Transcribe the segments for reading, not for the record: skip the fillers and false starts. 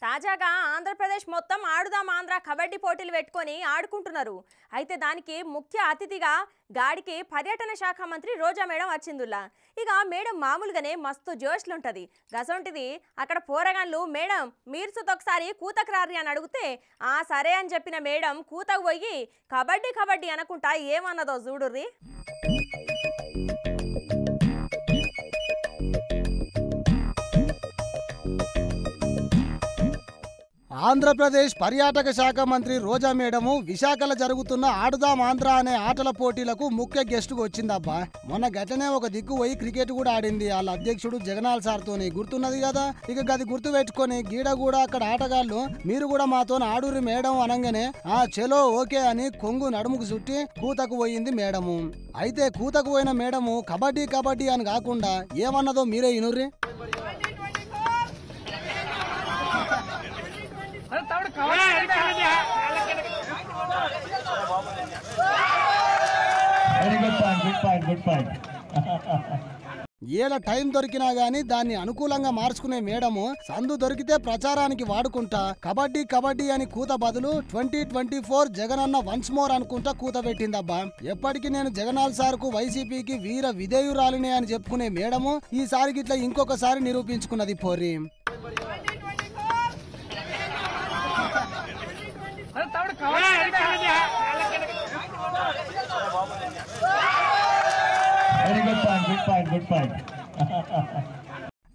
తాజాగా ఆంధ్రప్రదేశ్ మొత్తం ఆడుదాం ఆంధ్ర కబడ్డీ పోటీలు పెట్టుకొని ఆడుకుంటున్నారు. అయితే దానికి ముఖ్య అతిథిగా గాడికి పర్యటన శాఖ మంత్రి రోజా మేడం వచ్చిందుల్లా. ఇక మేడం మామూలుగానే మస్తు జోష్లుంటది. గసంటిది అక్కడ పోరగాన్లు మేడం మీరు ఒకసారి కూతకు రారి అని అడిగితే సరే అని చెప్పిన మేడం కూతకు పోయి కబడ్డీ కబడ్డీ అనుకుంటా ఏమన్నదో చూడుర్రి. ఆంధ్రప్రదేశ్ పర్యాటక శాఖ మంత్రి రోజా మేడము విశాఖలో జరుగుతున్న ఆడుదాం ఆంధ్ర అనే ఆటల పోటీలకు ముఖ్య గెస్ట్గా వచ్చిందబ్బా. మొన్న గతనే ఒక దిక్కు పోయి క్రికెట్ కూడా ఆడింది వాళ్ళ అధ్యక్షుడు జగనాల్ సార్తోని, గుర్తున్నది కదా. ఇక గది గుర్తు పెట్టుకొని గీడ కూడా అక్కడ ఆటగాళ్ళు మీరు కూడా మాతో ఆడూరి మేడం అనగానే చలో ఓకే అని కొంగు నడుముకు చుట్టి కూతకు పోయింది మేడము. అయితే కూతకు పోయిన మేడము కబడ్డీ కబడ్డీ అని కాకుండా ఏమన్నదో మీరే ఇనుర్రి. ఏల టైం దొరికినా గానీ దాన్ని అనుకూలంగా మార్చుకునే మేడము సందు దొరికితే ప్రచారానికి వాడుకుంటా కబడ్డీ కబడ్డీ అని కూత బదులు 2024 జగనన్న వన్స్ మోర్ అనుకుంటా కూత పెట్టిందబ్బా. ఎప్పటికీ నేను జగనాల్ సార్ కు వైసీపీకి వీర విధేయురాలినే అని చెప్పుకునే మేడము ఈసారి గిట్లా ఇంకొకసారి నిరూపించుకున్నది పోరి.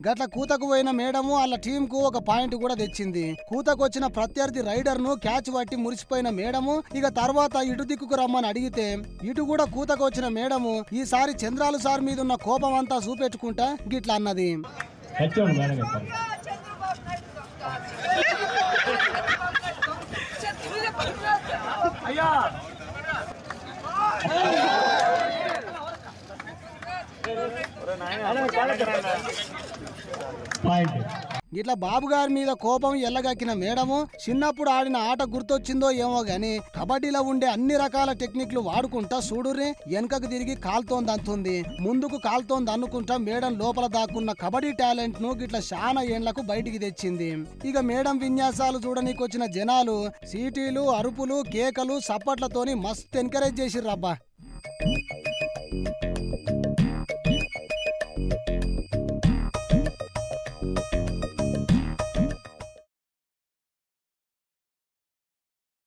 గట్ల కూతకు పోయిన మేడము వాళ్ళ టీం కు ఒక పాయింట్ కూడా తెచ్చింది. కూతకు వచ్చిన ప్రత్యర్థి రైడర్ ను క్యాచ్ పట్టి మురిసిపోయిన మేడము ఇక తర్వాత ఇటు దిక్కుకు రమ్మని అడిగితే ఇటు కూడా కూతకు వచ్చిన మేడము ఈసారి చంద్రాలు సార్ మీద ఉన్న కోపం అంతా చూపెట్టుకుంటా గిట్లా అన్నది. ఇట్లా బాబు గారి మీద కోపం ఎల్లగక్కిన మేడము చిన్నప్పుడు ఆడిన ఆట గుర్తొచ్చిందో ఏమో గాని కబడ్డీలో ఉండే అన్ని రకాల టెక్నిక్లు వాడుకుంటా చూడుర్రి వెనకకు తిరిగి కాల్తోంది అంతుంది, ముందుకు కాల్తోంది అనుకుంటా మేడం లోపల దాక్కున్న కబడ్డీ టాలెంట్ ను గిట్లా చాలా ఏండ్లకు బయటికి తెచ్చింది. ఇక మేడం విన్యాసాలు చూడనీకొచ్చిన జనాలు సీటీలు అరుపులు కేకలు సప్పట్లతోని మస్తు ఎంకరేజ్ చేసిర్రబ్బా.